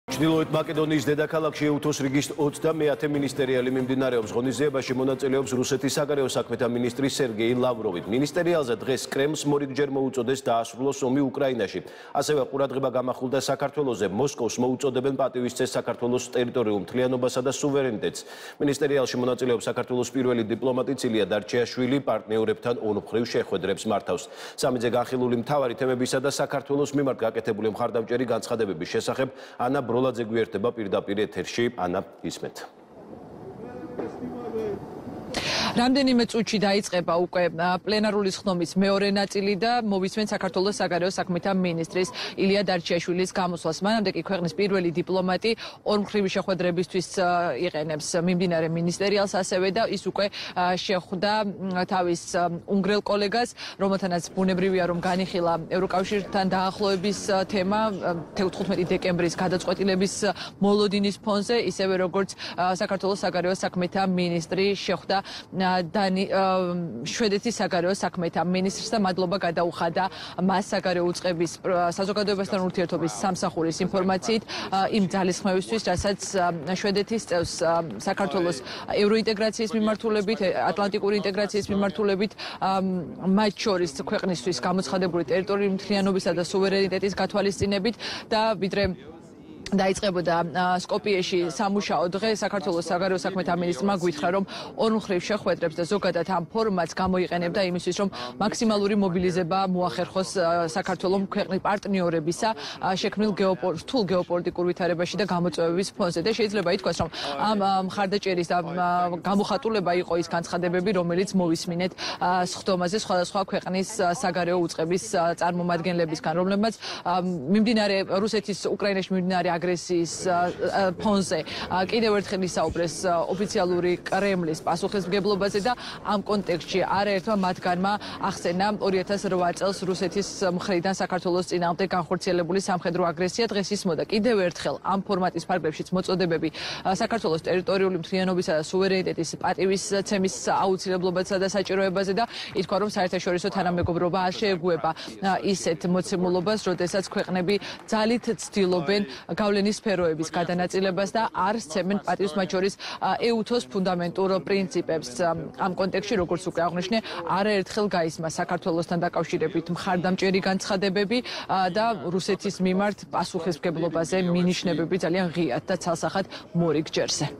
ჩრდილოეთ მაკედონიის დედაქალაქში ეუთოს რიგის 30 მინისტერიალი მიმდინარეობს. ღონისძიებაში მონაწილეობს რუსეთის საგარეო საქმეთა მინისტრი სერგეი ლავროვი. მინისტერიალზე დღეს კრემლს მორიგჯერ მოუწოდეს დაასრულოს ომი უკრაინაში. ასევე ყურადღება გამახვილდა საქართველოზე. მოსკოვს მოუწოდებენ პატივისცეს საქართველოს ტერიტორიულ მთლიანობასა და სუვერენიტეტს. მინისტერიალში მონაწილეობს საქართველოს პირველი დიპლომატი ცილია დარჩიაშვილი, პარტნიორებთან ორმხრივ შეხვედრებს მართავს. სამიძე განხილული მთავარი თემებისა და საქართველოს მიმართ გაკეთებული მხარდამჭერი განცხადებების შესახებ ანა ბროლაძე გვიერთება პირდაპირ ეთერში. ანა, ისმენთ. რამდენიმე წუთში დაიწყება უკვე პლენარული ხდომის მეორე ნაწილი და მოვისმენთ საქართველოს საგარეო საქმეთა მინისტრის ილია დარჩიაშვილის გამოსვლას. მანამდე კი ქვეყნის პირველი დიპლომატი ორმხრივი შეხვედრებისთვის იყენებს მიმდინარე მინისტერიალს, ასევე და ის უკვე შეხვდა თავის უნგრელ კოლეგას, რომელთანაც ბუნებრივია რომ განიხილა ევროკავშირთან დაახლოების თემა 15 დეკემბრის გადაწყვეტილების მოლოდინის ფონზე, ისევე როგორც საქართველოს საგარეო საქმეთა მინისტრი შეხვდა შვედეთის საგარეო საქმეთა მინისტრს და მადლობა გადაუხადა მას საგარეო უწყების საზოგადოებასთან ურთიერთობის სამსახურის ინფორმაციით იმ ძალისხმევისთვის, რასაც შვედეთის წევს საქართველოს ევროინტეგრაციის მიმართულებით, ატლანტიკური ინტეგრაციის მიმართულებით, მათ შორის ქვეყნისთვის გამოცხადებული ტერიტორიული მთლიანობისა და სუვერენიტეტის გათვალისწინებით და ვიდრე დაიწყებოდა სკოპიეში სამუშაო დღე, საქართველოს საგარეო საქმეთა მინისტრმა გვითხრა, რომ ორმხრივ შეხვედრებს და ზოგადად ამ ფორმატს გამოიყენებდა იმისთვის, რომ მაქსიმალური მობილიზება მოახერხოს საქართველოს ქვეყნის პარტნიორებისა შექმნილ რთულ გეოპოლიტიკურ ვითარებაში და გამოწვევების ფონზე. და შეიძლება ითქვას, რომ ამ მხარდაჭერის და გამოხატულება იყო ის განცხადებები, რომელიც მოვისმინეთ სხდომაზე სხვადასხვა ქვეყნის საგარეო უწყების წარმომადგენლებისგან, რომლებმაც მიმდინარე რუსეთის უკრაინაში მიმდინარე აგრესიის ფონზე კიდევ ერთხელ ისაუბრეს ოფიციალური კრემლის პასუხისმგებლობაზე და ამ კონტექსტში არაერთმა მათგანმა ახსენა 2008 წელს რუსეთის მხრიდან საქართველოს წინააღმდეგ განხორციელებული სამხედრო აგრესია. დღეს ისმოდა კიდევ ერთხელ ამ ფორმატის ფარგლებშიც მოწოდებები საქართველოს ტერიტორიული მთლიანობისა და სუვერენიტეტის პატივისცემის აუცილებლობასა და საჭიროებაზე და ითქვა, რომ საერთაშორისო თანამეგობრობა არ შეეგუება ისეთ მოცემულობას, როდესაც ქვეყნები ძალით ცდილობენ გავლენის სფეროების გადანაწილებას და არ სცემენ პატივს, მათ შორის ეუთოს ფუნდამენტურ პრინციპებს. ამ კონტექსტში, როგორც უკვე აღნიშნე, არაერთხელ გაისმა საქართველოსთან დაკავშირებით მხარდამჭერი განცხადებები და რუსეთის მიმართ პასუხისმგებლობაზე მინიშნებები ძალიან ღიად და ცალსახად მორიგ ჯერზე.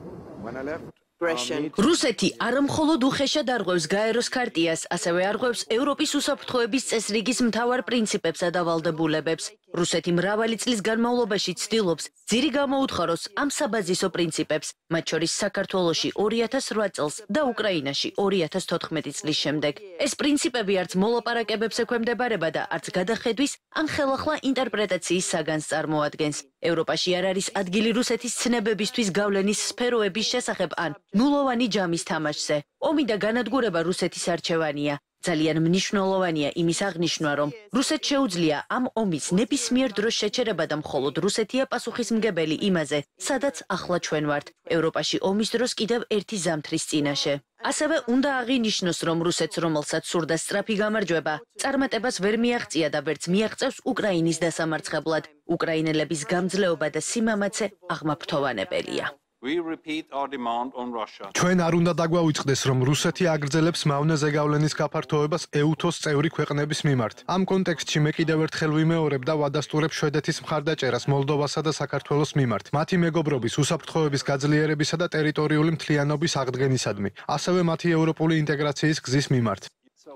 რუსეთი არა მხოლოდ უხეშად არღვევს გაეროს ქარტიას, ასევე არღვევს ევროპის უსაფრთხოების წესრიგის მთავარ პრინციპებსა და ვალდებულებებს. რუსეთი მრავალი წლის განმავლობაში ცდილობს ძირი გამოუთხაროს ამ საბაზისო პრინციპებს, მათ შორის საქართველოში 2008 წელს და უკრაინაში 2014 წლის შემდეგ. ეს პრინციპები არც მოლაპარაკებებს ექვემდებარება და არც გადახედვის ან ხელახლა ინტერპრეტაციის საგანს წარმოადგენს. ევროპაში არ არის ადგილი რუსეთის ცნებებისთვის გავლენის სფეროების შესახებ ან ნულოვანი ჯამის თამაშზე. ომი და განადგურება რუსეთის არჩევანია. ძალიან მნიშვნელოვანია იმის აღნიშვნა, რომ რუსეთს შეუძლია ამ ომის ნებისმიერ დროს შეჩერება და მხოლოდ რუსეთია პასუხისმგებელი იმაზე, სადაც ახლა ჩვენ ვართ, ევროპაში ომის დროს კიდევ ერთი ზამთრის წინაშე. ასევე უნდა აღინიშნოს, რომ რუსეთს, რომელსაც სურდა სწრაფი გამარჯვება, წარმატებას ვერ მიაღწია და ვერც მიაღწევს უკრაინის დასამარცხებლად. უკრაინელების გამძლეობა და სიმამაცე აღმაფრთოვანებელია. ჩვენ არ უნდა დაგვაუწყდეს, რომ რუსეთი აგრძელებს მავნეზე გავლენის გაფართოებას ეუთოს წევრი ქვეყნების მიმართ. ამ კონტექსტში მე კიდევ ერთხელ ვიმეორებ და ვადასტურებ შვედეთის მხარდაჭერას მოლდოვასა და საქართველოს მიმართ. მათი მეგობრობის, უსაფრთხოების გაძლიერებისა და ტერიტორიული მთლიანობის აღდგენისადმი, ასევე მათი ევროპული ინტეგრაციის გზის მიმართ.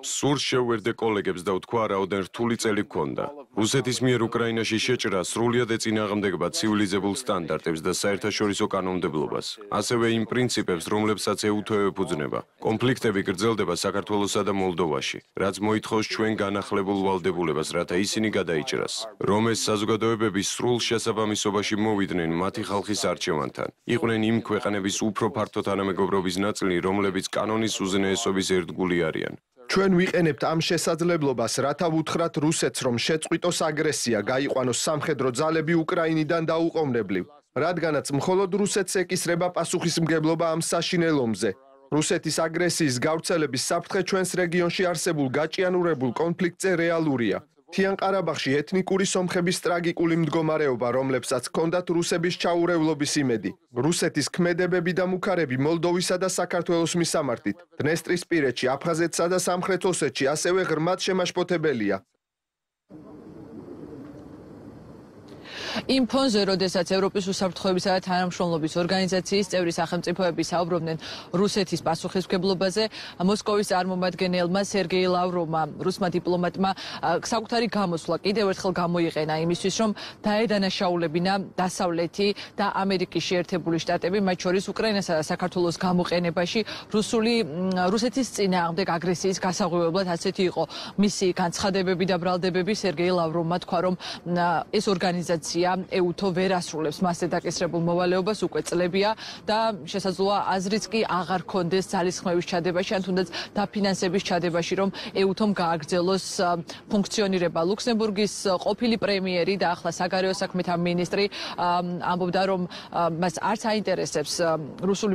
სურს შევვერდე კოლეგებს და ვთქვა, რაოდენ რთული წელი გქონდა. რუსეთის მიერ უკრაინაში შეჭრა სრულიად ეწინააღმდეგება ცივილიზებულ სტანდარტებს და საერთაშორისო კანონმდებლობას, ასევე იმ პრინციპებს, რომლებსაც ეუთო ეფუძნება. კონფლიქტები გრძელდება საქართველოსა და მოლდოვაში, რაც მოითხოვს ჩვენ განახლებულ ვალდებულებას, რათა ისინი გადაიჭრას. რომ ეს საზოგადოებები სრულ შესაბამისობაში მოვიდნენ მათი ხალხის არჩევანთან, იყვნენ იმ ქვეყნების უფრო ფართო თანამეგობრობის ნაწილი, რომლებიც კანონის უზენაესობის ერთგული არიან. ჩვენ ვიყენებთ ამ შესაძლებლობას, რათა ვუთხრათ რუსეთს, რომ შეწყვიტოს აგრესია, გაიყვანოს სამხედრო ძალები უკრაინიდან დაუყოვნებლივ, რადგანაც მხოლოდ რუსეთს ეკისრება პასუხისმგებლობა ამ საშინელ ომზე. რუსეთის აგრესიის გავრცელების საფრთხე ჩვენს რეგიონში არსებულ გაჭიანურებულ კონფლიქტზე რეალურია. მთიან ყარაბაღში ეთნიკური სომხების ტრაგიკული მდგომარეობა, რომლებსაც ჰქონდათ რუსების ჩაურევლობის იმედი. რუსეთის ქმედებები და მუქარები მოლდოვისა და საქართველოს მისამართით, დნესტრისპირეთში, აფხაზეთსა და სამხრეთ ოსეთში ასევე ღრმად შემაშფოთებელია. იმ ფონზე, როდესაც ევროპის უსაფრთხოებისა და თანამშრომლობის ორგანიზაციის წევრი სახელმწიფოები საუბრობდნენ რუსეთის პასუხისმგებლობაზე, მოსკოვის წარმომადგენელმა სერგეი ლავროვმა, რუსმა დიპლომატმა საკუთარი გამოსვლა კიდევ ერთხელ გამოიყენა იმისთვის, რომ დაედანაშაულებინა დასავლეთი და ამერიკის შეერთებული შტატები, მათ შორის უკრაინასა და საქართველოს გამოყენებაში რუსეთის წინააღმდეგ აგრესიის გასაღვივებლად. ასეთი იყო მისი განცხადებები და ბრალდებები. სერგეი ლავროვმა თქვა, რომ ეს ორგანიზაცია ეუთო ვერ ასრულებს მასზე დაკისრებულ მოვალეობას უკვე წლებია და შესაძლოა აზრიც კი აღარ ქონდეს ძალისხმევის ჩადებაში ან თუნდაც დაფინანსების ჩადებაში, რომ ეუთომ გააგრძელოს ფუნქციონირება. ლუქსემბურგის ყოფილი პრემიერი და ახლა საგარეო საქმეთა მინისტრი ამბობდა, რომ მას არც აინტერესებს რუსული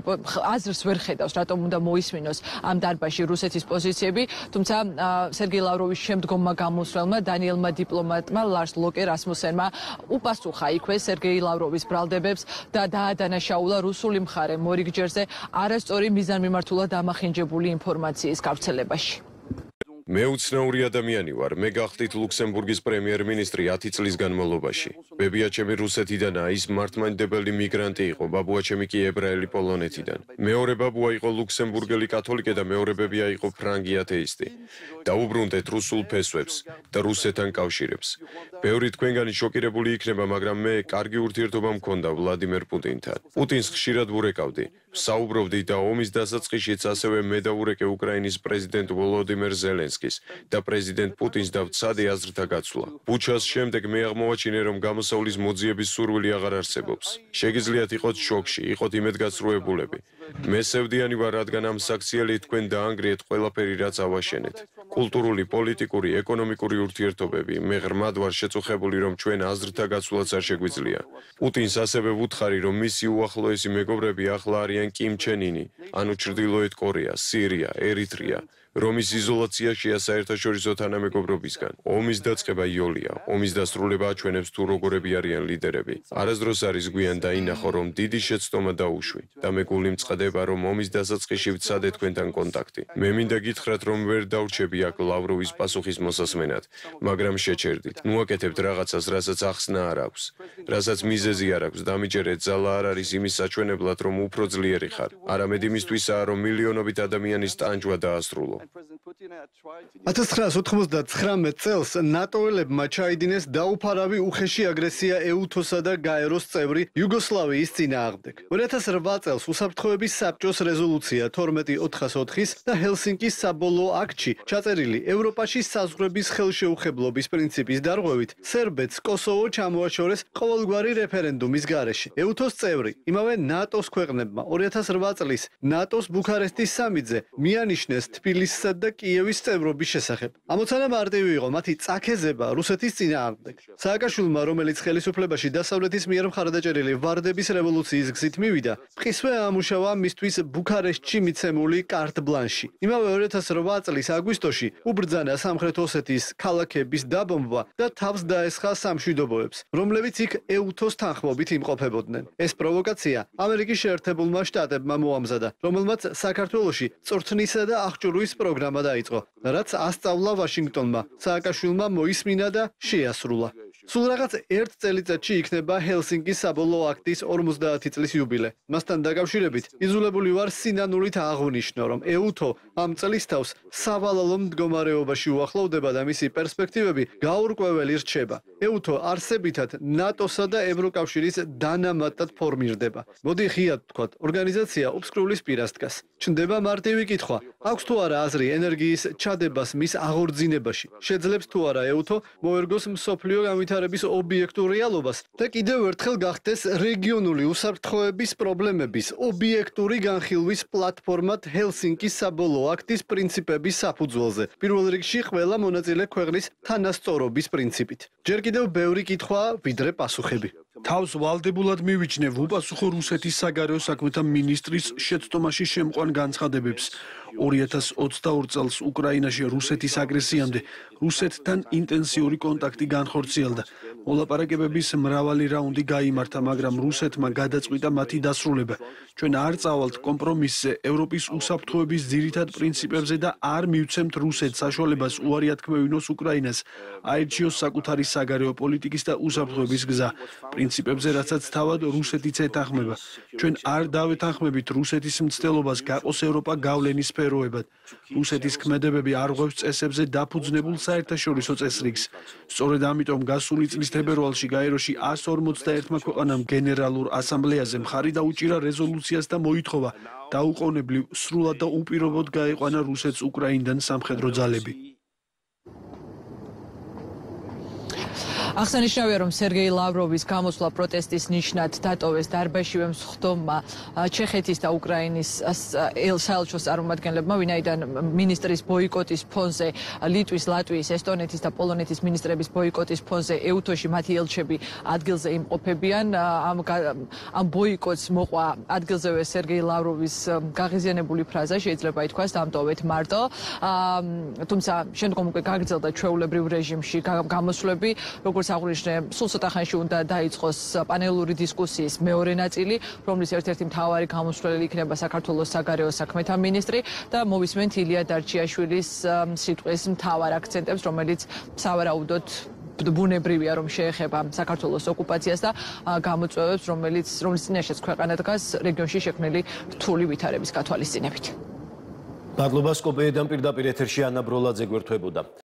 აზრს ვერ ხედავს, რატომ უნდა მოისმინოს ამ დარბაზში რუსეთის პოზიციები, თუმცა სერგეი ლავროვის შემდგომმა გამოსვლელმა დანიელმა დიპლომატმა ლარს ლოკე რასმუსენმა უპასუხა იქვე სერგეი ლავროვის ბრალდებებს და დაადანაშაულა რუსული მხარე მორიგჯერზე არასწორი მიზანმიმართულად დამახინჯებული ინფორმაციის გავრცელებაში. მე უცნაური ადამიანი ვარ. მე გახდით ლუქსემბურგის პრემიერ-მინისტრი 10 წლის განმავლობაში. ბებიაჩემი რუსეთიდანაა, ის მართლმადიდებელი მიგრანტი იყო, ბაბუაჩემი კი ებრაელი პოლონეთიდან. მეორე ბაბუა იყო ლუქსემბურგელი კათოლიკე და მეორე ბებია იყო ფრანგი ათეისტი. დაუბრუნდეთ რუსულ ფესვებს და რუსეთთან კავშირებს. ბევრი თქვენგანი შოკირებული იქნება, მაგრამ მე კარგი ურთიერთობა მქონდა ვლადიმერ პუტინთან. პუტინს ხშირად ვურეკავდი. საუბრობდი და ომის დასაწყისშიც ასევე მე დავურეკე უკრაინის პრეზიდენტ ვოლოდიმერ ზელენსკის და პრეზიდენტ პუტინს დავცადე აზრთა გაცვლა. ბუჩას შემდეგ მე აღმოვაჩინე, რომ გამოსავლის მოძიების სურვილი აღარ არსებობს. შეგიძლიათ იყოთ შოკში, იყოთ იმედგაცრუებულები. მე სევდიანი ვარ, რადგან ამ საქციელით თქვენ დაანგრიეთ ყველაფერი, რაც ავაშენეთ. კულტურული, პოლიტიკური, ეკონომიკური ურთიერთობები. მე ღრმად ვარ შეწუხებული, რომ ჩვენ აზრთა გაცვლაც არ შეგვიძლია. პუტინს ასევე ვუთხარი, რომ მისი უახლოესი მეგობრები ახლა არიან კიმ ჩენ ინი, ანუ ჩრდილოეთ კორეა, სირია, ერიტრეა. რომის იზოლაციაშია საერთაშორისო თანამეგობრობისგან. ომის დაწყება იოლია, ომის დასრულება აჩვენებს თუ როგორები არიან ლიდერები. არასდროს არის გვიან დაინახო, რომ დიდი შეცდომა დაუშვი და მე გული მწყდება, რომ ომის დასაწყისში ვცადე თქვენთან კონტაქტი. მე მინდა გითხრათ, რომ ვერ დავრჩები აქ ლავროვის პასუხის მოსასმენად, მაგრამ შეჩერდით. ნუაკეთებთ რაღაცას, რასაც ახსნა არ აქვს, რასაც მიზეზი არ აქვს. დამიჯერეთ, ძალა არ არის იმის საჩვენებლად, რომ უფრო ძლიერი ხარ. არამედ იმისთვისაა, რომ მილიონობით ადამიანის ტანჯვა დაასრულო. 1999 წელს ნატოელებმა ჩაიდინეს დაუფარავი უხეში აგრესია ეუთოსა და გაეროს წევრი იუგოსლავიის წინააღმდეგ. 2008 წელს უსაფრთხოების საბჭოს რეზოლუცია 12404-ის და ჰელსინკის საბოლოო აქტში ჩაწერილი ევროპაში საზღვრების ხელშეუხებლობის პრინციპის დარღვევით სერბეთს კოსოვო ჩამოაშორეს ყოველგვარი რეფერენდუმის გარეშე. ეუთოს წევრი, იმავე ნატოს ქვეყნებმა 2008 წლის ნატოს ბუქარესტის სამიტზე მიანიშნეს თბილისსა და კიევის წევრობის შესახებ. ამოცანა მარტივი იყო მათი წაქეზება რუსეთის წინააღმდეგ. სააკაშვილმა, რომელიც ხელისუფლებაში დასავლეთის მიერ მხარდაჭერილი ვარდების რევოლუციის გზით მივიდა, მყისვე ამუშავა მისთვის ბუქარესტში მიცემული კარტ ბლანში. იმავე 2008 წლის აგვისტოში უბრძანა სამხრეთ ოსეთის ქალაქების დაბომბვა და თავს დაესხა სამშვიდობოებს, რომლებიც იქ ეუთოს თანხმობით იმყოფებოდნენ. ეს პროვოკაცია ამერიკის შეერთებულმა შტატებმა მოამზადა, რომელმაც საქართველოში წვრთნისა და აღჭურვის პროგრამა დაიწყო, რაც ასწავლა ვაშინგტონმა, სააკაშვილმა მოისმინა და შეასრულა. სულ რაღაც 1 წელიწადში იქნება ჰელსინკის საბოლოო აქტის 50 წლის იუბილე. მასთან დაკავშირებით იზოლებული ვარ სინანულით აღვნიშნო, რომ ეუთო ამ წლის თავს სავალალო მდგომარეობაში უახლოვდება და მისი პერსპექტივები გაურკვეველი რჩება. ეუთო არსებითად ნატოსა და ევროკავშირის დანამატად ფორმირდება. მოდი ღიად ვთქვათ, ორგანიზაცია უბსკრულის პირას დგას. ჩნდება მარტივი კითხვა, აქვს თუ არა აზრი ენერგიის ჩადებას მის აღორძინებაში? შეძლებს თუ არა ეუთო მოერგოს მსოფლიო განვითარების ობიექტურ რეალობას და კიდევ ერთხელ გახდეს რეგიონული უსაფრთხოების პრობლემების ობიექტური განხილვის პლატფორმად ჰელსინკის საბოლოო აქტის პრინციპების საფუძველზე. პირველ რიგში ყველა მონაწილე ქვეყნის თანასწორობის პრინციპით. ჯერ კიდევ ბევრი კითხვაა, ვიდრე პასუხები. თავს ვალდებულად მივიჩნევ უპასუხო რუსეთის საგარეო საქმეთა მინისტრის შეცდომაში შემყვან განცხადებებს. 2022 წელს უკრაინაში რუსეთის აგრესიამდე რუსეთთან ინტენსიური კონტაქტი განხორციელდა. მოლაპარაკებების მრავალი რაუნდი გაიმართა, მაგრამ რუსეთმა გადაწყვიტა მათი დასრულება. ჩვენ არ წავალთ კომპრომისზე ევროპის უსაფრთხოების ძირითად პრინციპებზე და არ მივცემთ რუსეთს საშუალებას უარი ათქმევინოს უკრაინას, აირჩიოს საკუთარი საგარეო პოლიტიკის და უსაფრთხოების გზა. პრინციპებზე, რასაც თავად რუსეთიც ეთანხმება. ჩვენ არ დავეთანხმებით რუსეთის მცდელობას გაყოს ევროპა გავლენის სფეროებად. რუსეთის ქმედებები არ ღვევს წესებზე დაფუძნებულ საერთაშორისო წესრიგს. სწორედ ამიტომ გასული წლის თებერვალში გაეროში 151 ქვეყანამ გენერალურ ასამბლეაზე მხარი დაუჭირა რეზოლუციას და მოითხოვა დაუყოვნებლივ სრულად და უპირობოდ გაეყვანა რუსეთს უკრაინიდან სამხედრო ძალები. აღსანიშნავია, რომ სერგეი ლავროვის გამოსვლა პროტესტის ნიშნად დატოვეს დარბაზშივე მსხვდომმა ჩეხეთის და უკრაინის საელჩოს წარმომადგენლებმა, ვინაიდან ministris ბოიკოტის ფონზე ლიტვის, ლატვიის, ესტონეთის და პოლონეთის ministrების ბოიკოტის ფონზე ეუთოში მათი ელჩები ადგილზე იმყოფებიან. ამ ბოიკოტს მოყვა ადგილზევე სერგეი ლავროვის გაღიზიანებული ფრაზა, შეიძლება ითქვას, დამტოვეთ მარტო. თუმცა შემდგომ უკვე გაგრძელდა ჩვეულებრივ რეჟიმში გამოსვლები, როგორც აღნიშნე, სულ ცოტა ხანში უნდა დაიწყოს პანელური დისკუსიის მეორე ნაწილი, რომლის ერთ-ერთი მთავარი გამოსვლელი იქნება საქართველოს საგარეო საქმეთა მინისტრი და მოვისმენთ ილია დარჩიაშვილის სიტყვის მთავარ აქცენტებს, რომელიც სავარაუდოდ ბუნებრივია, რომ შეეხება საქართველოს ოკუპაციას და გამოწვევებს, რომელიც წინაშეც ქვეყანა დგას რეგიონში შექმნილი რთული ვითარების გათვალისწინებით. მადლობა, სკოპიედან პირდაპირ ეთერში ანა ბროლაძე გვერდებოდა.